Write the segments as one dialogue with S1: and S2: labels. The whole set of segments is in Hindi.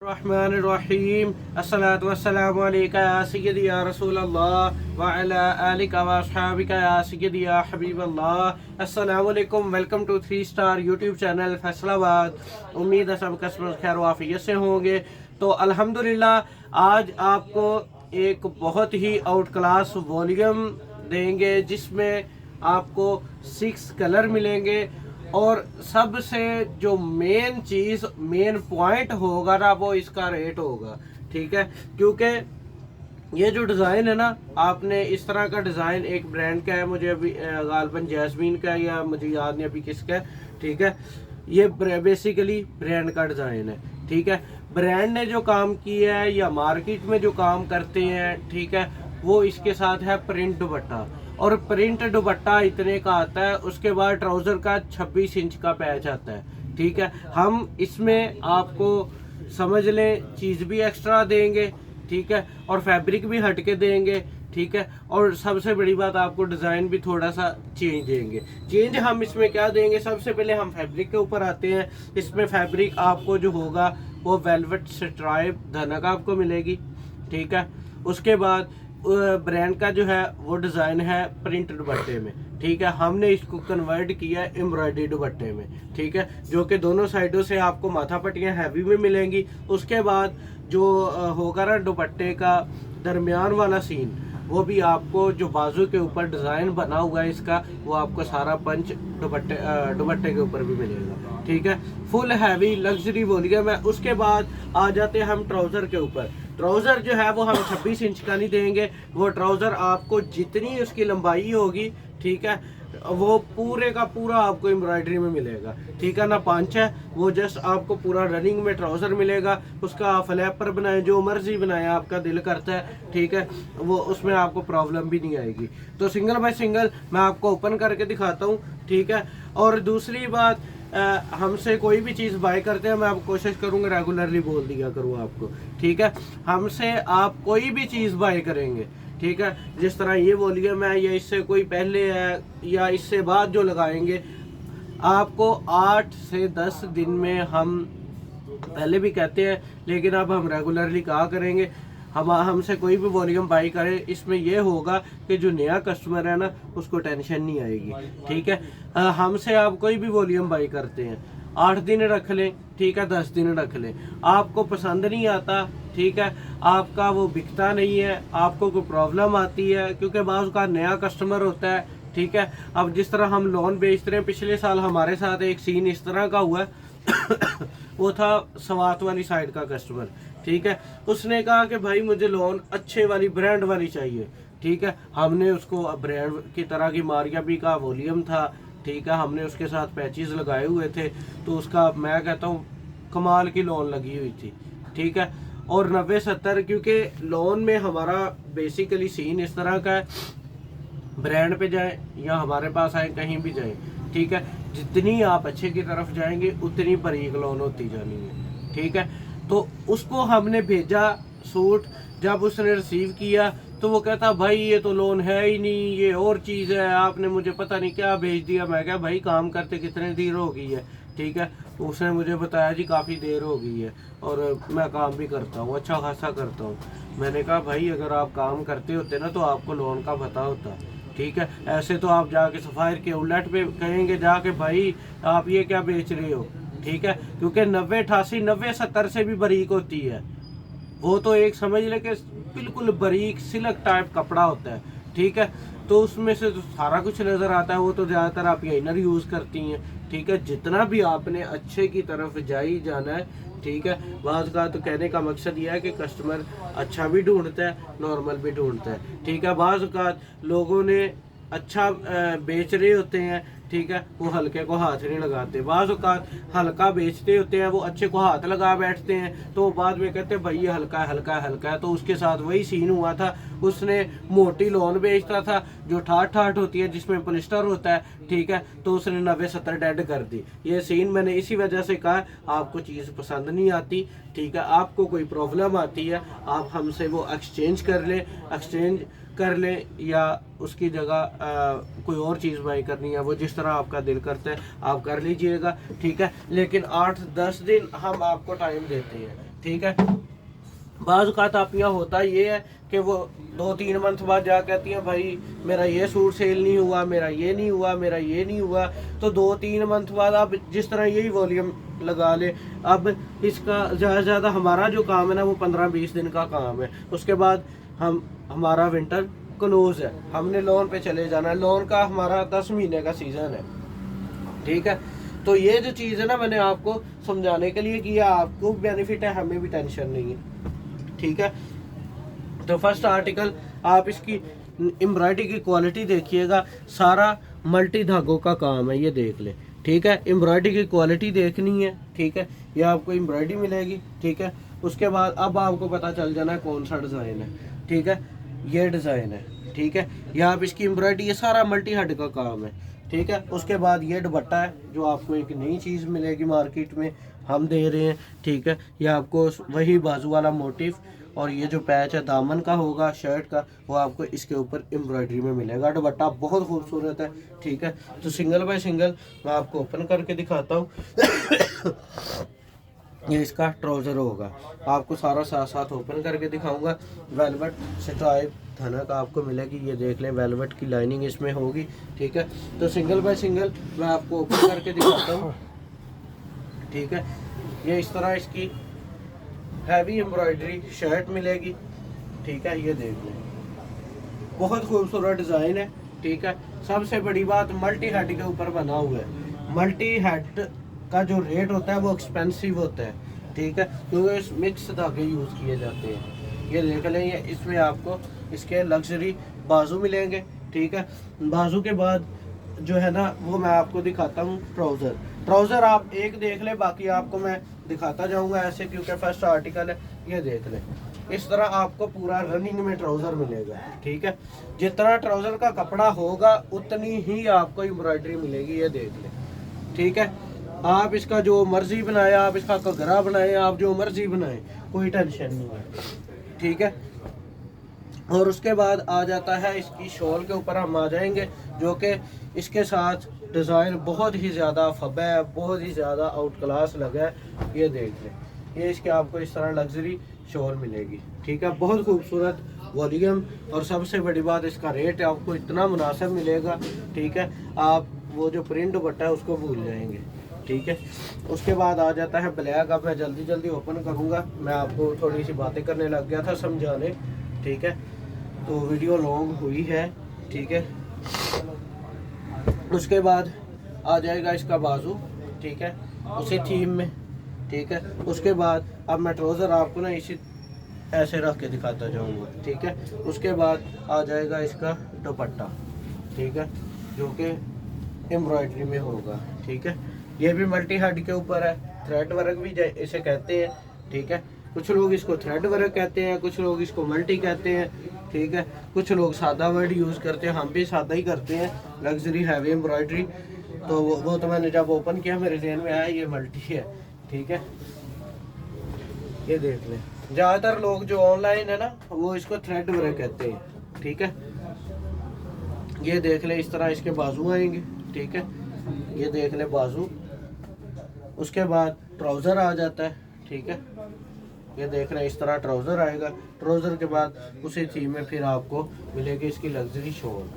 S1: रहमानिर्रहीम अस्सलातु वस्सलामु अलैका या सय्यदी या रसूल अल्लाह व अला आलिका व अस्हाबिका या सय्यदी या हबीब अल्लाह। अस्सलामु अलैकुम, welcome to 3 star YouTube channel Faisalabad. उम्मीद है सब कस्टमर खैर वाफियत से होंगे। तो अल्हम्दुलिल्लाह आज आपको एक बहुत ही आउट क्लास वॉल्यूम देंगे जिसमें आपको 6 कलर मिलेंगे और सबसे जो मेन चीज़ मेन पॉइंट होगा ना वो इसका रेट होगा। ठीक है, क्योंकि ये जो डिज़ाइन है ना, आपने इस तरह का डिज़ाइन एक ब्रांड का है, मुझे अभी गालबन जैस्मीन का या मुझे याद नहीं अभी किसका है। ठीक है, ये बेसिकली ब्रांड का डिज़ाइन है। ठीक है, ब्रांड ने जो काम किया है या मार्केट में जो काम करते हैं, ठीक है, वो इसके साथ है प्रिंट दुपट्टा। और प्रिंट दुपट्टा इतने का आता है, उसके बाद ट्राउज़र का 26 इंच का पैच आता है। ठीक है, हम इसमें आपको समझ लें चीज़ भी एक्स्ट्रा देंगे। ठीक है, और फैब्रिक भी हट के देंगे। ठीक है, और सबसे बड़ी बात आपको डिज़ाइन भी थोड़ा सा चेंज देंगे। चेंज हम इसमें क्या देंगे, सबसे पहले हम फैब्रिक के ऊपर आते हैं। इसमें फैब्रिक आपको जो होगा वो वेलवेट स्ट्राइप धनक आपको मिलेगी। ठीक है, उसके बाद ब्रांड का जो है वो डिज़ाइन है प्रिंट दुपट्टे में। ठीक है, हमने इसको कन्वर्ट किया है एम्ब्रॉयडरी दुपट्टे में। ठीक है, जो कि दोनों साइडों से आपको माथा पट्टियाँ हैवी में मिलेंगी। उसके बाद जो होगा ना दुपट्टे का दरमियान वाला सीन, वो भी आपको जो बाजू के ऊपर डिज़ाइन बना हुआ है इसका, वो आपको सारा पंच दुपट्टे के ऊपर भी मिलेगा। ठीक है, फुल हैवी लग्जरी वॉल्यूम है। उसके बाद आ जाते हैं हम ट्राउज़र के ऊपर। ट्राउज़र जो है वो हम 26 इंच का नहीं देंगे। वो ट्राउज़र आपको जितनी उसकी लंबाई होगी, ठीक है, वो पूरे का पूरा आपको एम्ब्रॉयडरी में मिलेगा। ठीक है ना, पांच है वो जस्ट आपको पूरा रनिंग में ट्राउज़र मिलेगा। उसका फ्लैपर बनाए जो मर्जी बनाए, आपका दिल करता है। ठीक है, वो उसमें आपको प्रॉब्लम भी नहीं आएगी। तो सिंगल बाय सिंगल मैं आपको ओपन करके दिखाता हूँ। ठीक है, और दूसरी बात, हमसे कोई भी चीज़ बाय करते हैं, मैं आप कोशिश करूँगा रेगुलरली बोल दिया करूँ आपको। ठीक है, हमसे आप कोई भी चीज़ बाय करेंगे, ठीक है, जिस तरह ये वॉल्यूम है या इससे कोई पहले है या इससे बाद जो लगाएंगे, आपको 8 से 10 दिन में, हम पहले भी कहते हैं लेकिन अब हम रेगुलरली कहा करेंगे, हम हमसे कोई भी वॉल्यूम बाई करे, इसमें यह होगा कि जो नया कस्टमर है ना उसको टेंशन नहीं आएगी। ठीक है, हमसे आप कोई भी वॉल्यूम बाई करते हैं, 8 दिन रख लें, ठीक है, 10 दिन रख लें, आपको पसंद नहीं आता, ठीक है, आपका वो बिकता नहीं है, आपको कोई प्रॉब्लम आती है, क्योंकि बाज़ का नया कस्टमर होता है। ठीक है, अब जिस तरह हम लोन बेचते हैं, पिछले साल हमारे साथ एक सीन इस तरह का हुआ वो था सवात वाली साइड का कस्टमर। ठीक है, उसने कहा कि भाई मुझे लोन अच्छे वाली ब्रांड वाली चाहिए। ठीक है, हमने उसको ब्रांड की तरह की मारिया भी का वॉल्यूम था। ठीक है, हमने उसके साथ पैचेस लगाए हुए थे, तो उसका मैं कहता हूँ कमाल की लोन लगी हुई थी। ठीक है, और 90-70, क्योंकि लोन में हमारा बेसिकली सीन इस तरह का है, ब्रांड पे जाए या हमारे पास आए, कहीं भी जाए, ठीक है, जितनी आप अच्छे की तरफ जाएंगे उतनी बारीक लोन होती जानी है। ठीक है, तो उसको हमने भेजा सूट, जब उसने रिसीव किया तो वो कहता भाई ये तो लोन है ही नहीं, ये और चीज़ है, आपने मुझे पता नहीं क्या भेज दिया। मैं क्या भाई काम करते कितने देर हो गई है। ठीक है, तो उसने मुझे बताया जी काफ़ी देर हो गई है और मैं काम भी करता हूँ, अच्छा खासा करता हूँ। मैंने कहा भाई अगर आप काम करते होते ना तो आपको लोन का पता होता। ठीक है, ऐसे तो आप जाके सफायर के उलट पे कहेंगे जाके भाई आप ये क्या बेच रहे हो। ठीक है, क्योंकि 90-88, 90-70 से भी बारीक होती है वो, तो एक समझ ले कि बिल्कुल बारीक सिल्क टाइप कपड़ा होता है। ठीक है, तो उसमें से तो सारा कुछ नज़र आता है। वो तो ज़्यादातर आप ये इनर यूज़ करती हैं। ठीक है, जितना भी आपने अच्छे की तरफ जाई जाना है। ठीक है, बात का तो कहने का मकसद यह है कि कस्टमर अच्छा भी ढूंढता है, नॉर्मल भी ढूंढता है। ठीक है, बाज़ का लोगों ने अच्छा बेच रहे होते हैं, ठीक है, वो हल्के को हाथ नहीं लगाते। बाज़ औक़ात हल्का बेचते होते हैं, वो अच्छे को हाथ लगा बैठते हैं, तो बाद में कहते हैं भाई ये हल्का है, हल्का है, हल्का है। तो उसके साथ वही सीन हुआ था, उसने मोटी लोन बेचता था जो ठाठ ठाठ होती है, जिसमें पॉलिस्टर होता है। ठीक है, तो उसने 90-70 डेड कर दी। ये सीन मैंने इसी वजह से कहा, आपको चीज़ पसंद नहीं आती, ठीक है, आपको कोई प्रॉब्लम आती है, आप हमसे वो एक्सचेंज कर लें, एक्सचेंज कर लें, या उसकी जगह कोई और चीज़ बाई करनी है, वो जिस तरह आपका दिल करता है आप कर लीजिएगा। ठीक है, लेकिन 8-10 दिन हम आपको टाइम देते हैं। ठीक है। बाज़ औक़ात आप यहाँ होता ये है कि वो 2-3 मंथ बाद जा कहती हैं भाई मेरा ये सूट सेल नहीं हुआ, मेरा ये नहीं हुआ, मेरा ये नहीं हुआ। तो 2-3 मंथ बाद आप जिस तरह यही वॉल्यूम लगा ले, अब इसका ज़्यादा से ज़्यादा हमारा जो काम है ना वो 15-20 दिन का काम है। उसके बाद हमारा विंटर क्लोज है, हमने लोन पे चले जाना है। लोन का हमारा 10 महीने का सीज़न है, ठीक है। तो ये जो चीज़ है ना मैंने आपको समझाने के लिए किया, आपको बेनिफिट है, हमें भी टेंशन नहीं है, ठीक है। तो फर्स्ट आर्टिकल आप इसकी एम्ब्रॉयडरी की क्वालिटी देखिएगा, सारा मल्टी धागों का काम है, ये देख ले, ठीक है। एम्ब्रॉयडरी की क्वालिटी देखनी है, ठीक है। ये आपको एम्ब्रॉयडरी मिलेगी, ठीक है। उसके बाद अब आपको पता चल जाना है कौन सा डिज़ाइन है, ठीक है। ये डिज़ाइन है, ठीक है। ये आप इसकी एम्ब्रॉयडरी, ये सारा मल्टी हेड का काम है, ठीक है। उसके बाद ये दुपट्टा है जो आपको एक नई चीज़ मिलेगी मार्केट में, हम दे रहे हैं, ठीक है। ये आपको वही बाजू वाला मोटिव और ये जो पैच है दामन का होगा शर्ट का, वो आपको इसके ऊपर एम्ब्रॉयडरी में मिलेगा। दुपट्टा बहुत खूबसूरत है, ठीक है। तो सिंगल बाय सिंगल मैं आपको ओपन करके दिखाता हूँ। ये इसका ट्राउज़र होगा, आपको सारा साथ साथ ओपन करके दिखाऊंगा। वेलवेट स्ट्राइप धनक आपको मिलेगी, ये देख लें, वेलवेट की लाइनिंग इसमें होगी, ठीक है। तो सिंगल बाय सिंगल मैं आपको ओपन करके दिखाता हूँ, ठीक है। ये इस तरह इसकी हैवी एम्ब्रॉयडरी शर्ट मिलेगी, ठीक है। ये देख लें, बहुत खूबसूरत डिज़ाइन है, ठीक है। सबसे बड़ी बात मल्टी हेड के ऊपर बना हुआ है। मल्टी हेड का जो रेट होता है वो एक्सपेंसिव होता है, ठीक है, क्योंकि मिक्स धागे यूज़ किए जाते हैं। ये देख लें, ये इसमें आपको इसके लग्जरी बाजू मिलेंगे, ठीक है। बाजू के बाद जो है ना वो मैं आपको दिखाता हूँ ट्राउज़र आप एक देख ले, बाकी आपको मैं दिखाता जाऊंगा ऐसे, क्योंकि फर्स्ट आर्टिकल है। ये देख ले, इस तरह आपको पूरा रनिंग में ट्राउज़र मिलेगा, ठीक है। जितना ट्राउज़र का कपड़ा होगा उतनी ही आपको एम्ब्रॉयडरी मिलेगी, ये देख ले, ठीक है। आप इसका जो मर्जी बनाए, आप इसका घघरा बनाए, आप जो मर्जी बनाए, कोई टेंशन नहीं है, ठीक है। और उसके बाद आ जाता है इसकी शॉल के ऊपर हम आ जाएंगे, जो कि इसके साथ डिज़ाइन बहुत ही ज़्यादा फबा है, बहुत ही ज़्यादा आउट क्लास लगा है। ये देख लें, ये इसके आपको इस तरह लग्जरी शॉल मिलेगी, ठीक है। बहुत खूबसूरत वॉल्यूम, और सबसे बड़ी बात इसका रेट आपको इतना मुनासिब मिलेगा, ठीक है। आप वो जो प्रिंट दुपट्टा है उसको भूल जाएंगे, ठीक है। उसके बाद आ जाता है ब्लैक। अब मैं जल्दी जल्दी ओपन करूँगा, मैं आपको थोड़ी सी बातें करने लग गया था समझाने, ठीक है। तो वीडियो लॉन्ग हुई है, ठीक है। उसके बाद आ जाएगा इसका बाजू, ठीक है, उसी थीम में, ठीक है। उसके बाद अब मैं ट्राउज़र आपको ना इसी ऐसे रख के दिखाता जाऊंगा, ठीक है। उसके बाद आ जाएगा इसका दुपट्टा, ठीक है, जो कि एम्ब्रॉयडरी में होगा, ठीक है। ये भी मल्टी हेड के ऊपर है, थ्रेड वर्क भी इसे कहते हैं, ठीक है। कुछ लोग इसको थ्रेड वर्क कहते हैं, कुछ लोग इसको मल्टी कहते हैं, ठीक है। कुछ लोग सादा वर्ड यूज़ करते हैं, हम भी सादा ही करते हैं, लग्जरी हैवी एम्ब्रॉयडरी। तो वो तो मैंने जब ओपन किया मेरे ज़हन में आया ये मल्टी है, ठीक है। ये देख लें, ज़्यादातर लोग जो ऑनलाइन है ना वो इसको थ्रेड वर्क कहते हैं, ठीक है। ये देख लें, इस तरह इसके बाजू आएंगे, ठीक है। ये देख लें बाजू। उसके बाद ट्राउज़र आ जाता है, ठीक है। ये देख रहे हैं, इस तरह ट्राउज़र आएगा। ट्राउज़र के बाद उसी थीम में फिर आपको मिलेगी इसकी लग्जरी शॉल,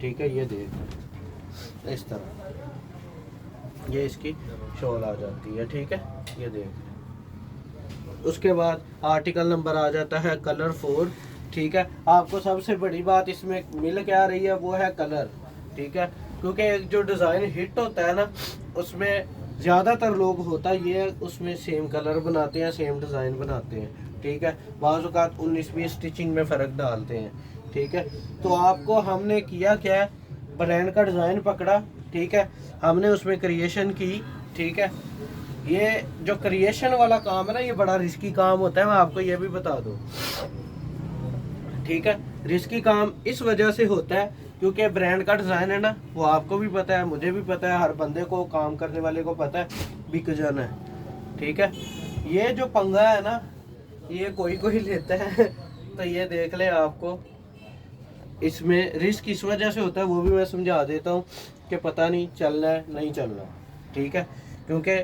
S1: ठीक है। ये देख इस तरह ये इसकी शॉल आ जाती है, ठीक है। ये देख, उसके बाद आर्टिकल नंबर आ जाता है कलर 4, ठीक है। आपको सबसे बड़ी बात इसमें मिल क्या रही है वो है कलर, ठीक है। क्योंकि एक जो डिज़ाइन हिट होता है ना उसमें ज़्यादातर लोग होता ये है उसमें सेम कलर बनाते हैं, सेम डिज़ाइन बनाते हैं, ठीक है। बाज़ औक़ात 19-20 स्टिचिंग में फ़र्क डालते हैं, ठीक है। तो आपको हमने किया क्या है, ब्रांड का डिज़ाइन पकड़ा, ठीक है, हमने उसमें क्रिएशन की, ठीक है। ये जो क्रिएशन वाला काम है ना ये बड़ा रिस्की काम होता है, मैं आपको ये भी बता दूँ, ठीक है। रिस्की काम इस वजह से होता है क्योंकि ब्रांड का डिज़ाइन है ना, वो आपको भी पता है, मुझे भी पता है, हर बंदे को, काम करने वाले को पता है, बिक जाना है, ठीक है। ये जो पंगा है ना ये कोई कोई लेता है। तो ये देख ले, आपको इसमें रिस्क इस वजह से होता है, वो भी मैं समझा देता हूँ कि पता नहीं चलना है नहीं चलना, ठीक है। क्योंकि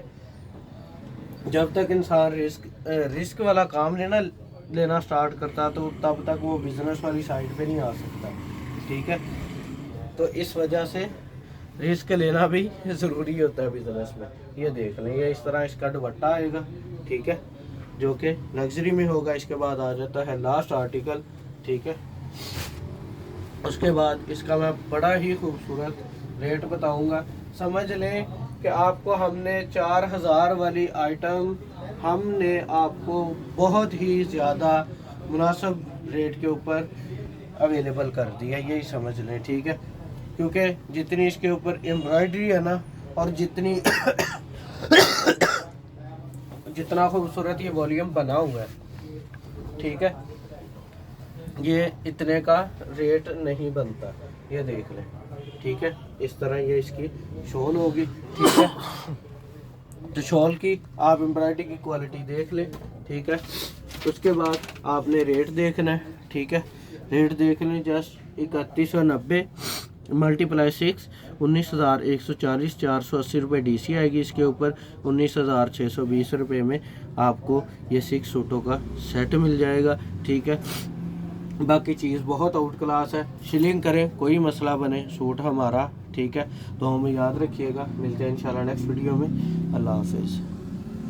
S1: जब तक इंसान रिस्क वाला काम लेना स्टार्ट करता तो तब तक वो बिजनेस वाली साइड पे नहीं आ सकता। ठीक है, तो इस वजह से रिस्क लेना भी ज़रूरी होता है बिजनेस में। ये देख लें, ये इस तरह इसका दुपट्टा आएगा। ठीक है, जो कि लग्जरी में होगा। इसके बाद आ जाता है लास्ट आर्टिकल। ठीक है, उसके बाद इसका मैं बड़ा ही खूबसूरत रेट बताऊंगा। समझ लें कि आपको हमने 4000 वाली आइटम हमने आपको बहुत ही ज़्यादा मुनासिब रेट के ऊपर अवेलेबल कर दी है, यही समझ लें। ठीक है, क्योंकि जितनी इसके ऊपर एम्ब्रॉयडरी है ना, और जितनी जितना खूबसूरत ये वॉल्यूम बना हुआ है, ठीक है, ये इतने का रेट नहीं बनता। ये देख लें। ठीक है, इस तरह ये इसकी शॉल होगी। ठीक है, तो शॉल की आप एम्ब्रॉयडरी की क्वालिटी देख लें। ठीक है, उसके बाद आपने रेट देखना है। ठीक है, रेट देख लें, जस्ट 3190 मल्टीप्लाई 6 19,140, 480 रुपये DC आएगी इसके ऊपर। 19,620 रुपये में आपको ये 6 सूटों का सेट मिल जाएगा। ठीक है, बाकी चीज़ बहुत आउट क्लास है। शिलिंग करें, कोई मसला बने, सूट हमारा। ठीक है, तो हमें याद रखिएगा। मिलते हैं इंशाल्लाह नेक्स्ट वीडियो में। अल्लाह हाफिज़।